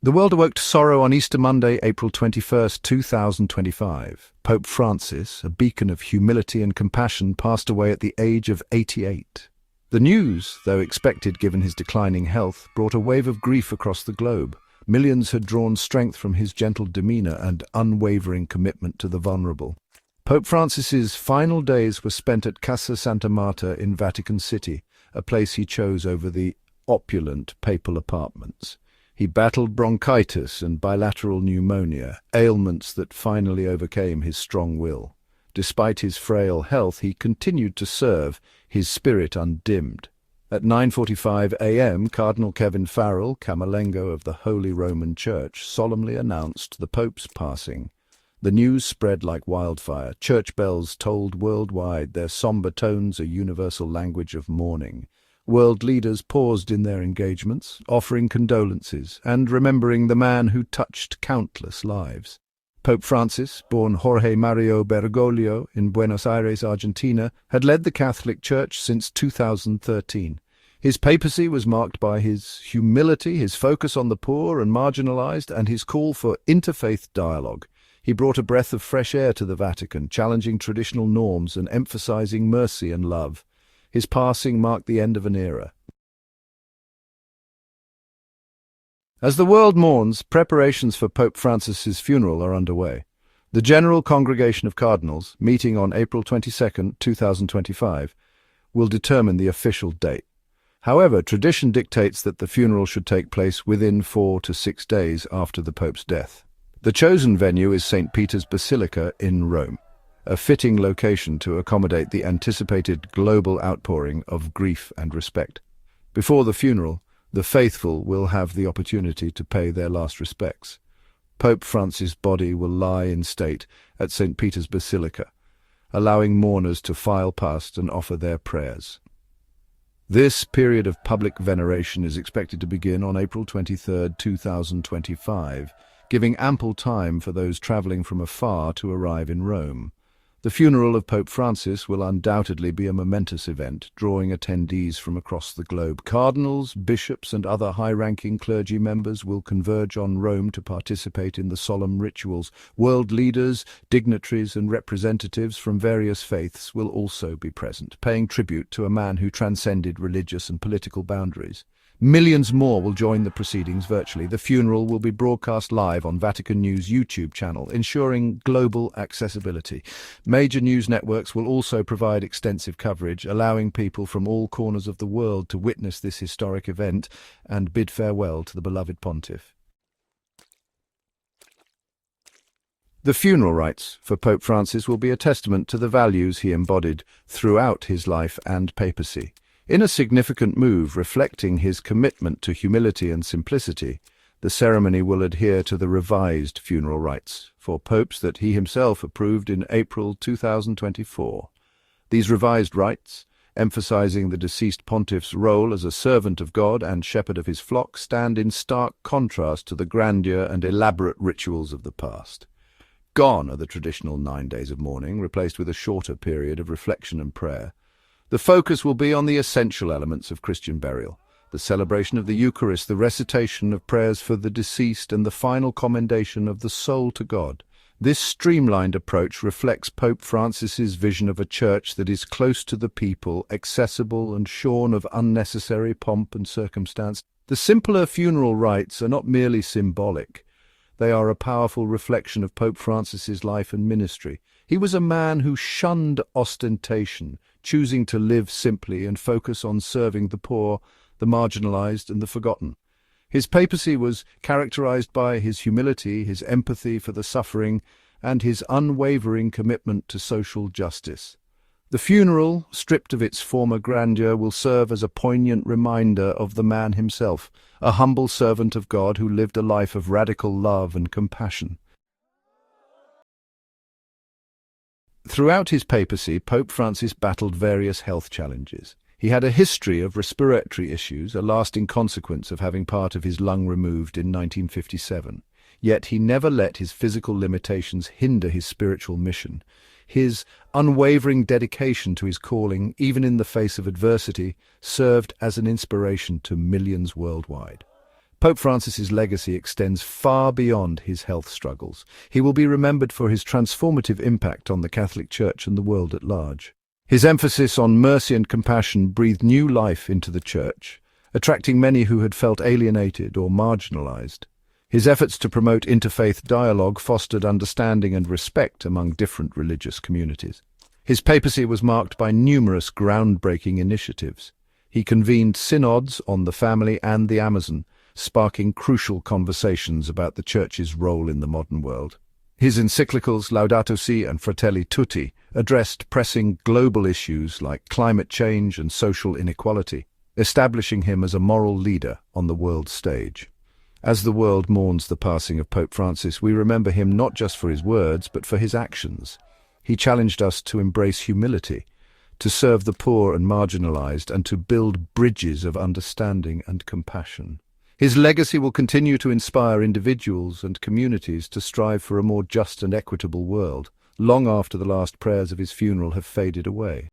The world awoke to sorrow on Easter Monday, April 21st, 2025. Pope Francis, a beacon of humility and compassion, passed away at the age of 88. The news, though expected given his declining health, brought a wave of grief across the globe. Millions had drawn strength from his gentle demeanor and unwavering commitment to the vulnerable. Pope Francis's final days were spent at Casa Santa Marta in Vatican City, a place he chose over the opulent papal apartments. He battled bronchitis and bilateral pneumonia, ailments that finally overcame his strong will. Despite his frail health, he continued to serve, his spirit undimmed. At 9:45 a.m., Cardinal Kevin Farrell, Camerlengo of the Holy Roman Church, solemnly announced the Pope's passing. The news spread like wildfire. Church bells tolled worldwide, their somber tones a universal language of mourning. World leaders paused in their engagements, offering condolences and remembering the man who touched countless lives. Pope Francis, born Jorge Mario Bergoglio in Buenos Aires, Argentina, had led the Catholic Church since 2013. His papacy was marked by his humility, his focus on the poor and marginalized, and his call for interfaith dialogue. He brought a breath of fresh air to the Vatican, challenging traditional norms and emphasizing mercy and love. His passing marked the end of an era. As the world mourns, preparations for Pope Francis's funeral are underway. The General Congregation of Cardinals, meeting on April 22, 2025, will determine the official date. However, tradition dictates that the funeral should take place within 4 to 6 days after the Pope's death. The chosen venue is St. Peter's Basilica in Rome, a fitting location to accommodate the anticipated global outpouring of grief and respect. Before the funeral, the faithful will have the opportunity to pay their last respects. Pope Francis' body will lie in state at St. Peter's Basilica, allowing mourners to file past and offer their prayers. This period of public veneration is expected to begin on April 23, 2025, giving ample time for those traveling from afar to arrive in Rome. The funeral of Pope Francis will undoubtedly be a momentous event, drawing attendees from across the globe. Cardinals, bishops, and other high-ranking clergy members will converge on Rome to participate in the solemn rituals. World leaders, dignitaries, and representatives from various faiths will also be present, paying tribute to a man who transcended religious and political boundaries. Millions more will join the proceedings virtually. The funeral will be broadcast live on Vatican News' YouTube channel, ensuring global accessibility. Major news networks will also provide extensive coverage, allowing people from all corners of the world to witness this historic event and bid farewell to the beloved pontiff. The funeral rites for Pope Francis will be a testament to the values he embodied throughout his life and papacy. In a significant move reflecting his commitment to humility and simplicity, the ceremony will adhere to the revised funeral rites for popes that he himself approved in April 2024. These revised rites, emphasizing the deceased pontiff's role as a servant of God and shepherd of his flock, stand in stark contrast to the grandeur and elaborate rituals of the past. Gone are the traditional 9 days of mourning, replaced with a shorter period of reflection and prayer. The focus will be on the essential elements of Christian burial, the celebration of the Eucharist, the recitation of prayers for the deceased, and the final commendation of the soul to God. This streamlined approach reflects Pope Francis's vision of a church that is close to the people, accessible and shorn of unnecessary pomp and circumstance. The simpler funeral rites are not merely symbolic. They are a powerful reflection of Pope Francis's life and ministry. He was a man who shunned ostentation, choosing to live simply and focus on serving the poor, the marginalized, and the forgotten. His papacy was characterized by his humility, his empathy for the suffering, and his unwavering commitment to social justice. The funeral, stripped of its former grandeur, will serve as a poignant reminder of the man himself, a humble servant of God who lived a life of radical love and compassion. Throughout his papacy, Pope Francis battled various health challenges. He had a history of respiratory issues, a lasting consequence of having part of his lung removed in 1957. Yet he never let his physical limitations hinder his spiritual mission. His unwavering dedication to his calling, even in the face of adversity, served as an inspiration to millions worldwide. Pope Francis's legacy extends far beyond his health struggles. He will be remembered for his transformative impact on the Catholic Church and the world at large. His emphasis on mercy and compassion breathed new life into the Church, attracting many who had felt alienated or marginalized. His efforts to promote interfaith dialogue fostered understanding and respect among different religious communities. His papacy was marked by numerous groundbreaking initiatives. He convened synods on the family and the Amazon, sparking crucial conversations about the Church's role in the modern world. His encyclicals Laudato Si and Fratelli Tutti addressed pressing global issues like climate change and social inequality, establishing him as a moral leader on the world stage. As the world mourns the passing of Pope Francis, we remember him not just for his words, but for his actions. He challenged us to embrace humility, to serve the poor and marginalized, and to build bridges of understanding and compassion. His legacy will continue to inspire individuals and communities to strive for a more just and equitable world, long after the last prayers of his funeral have faded away.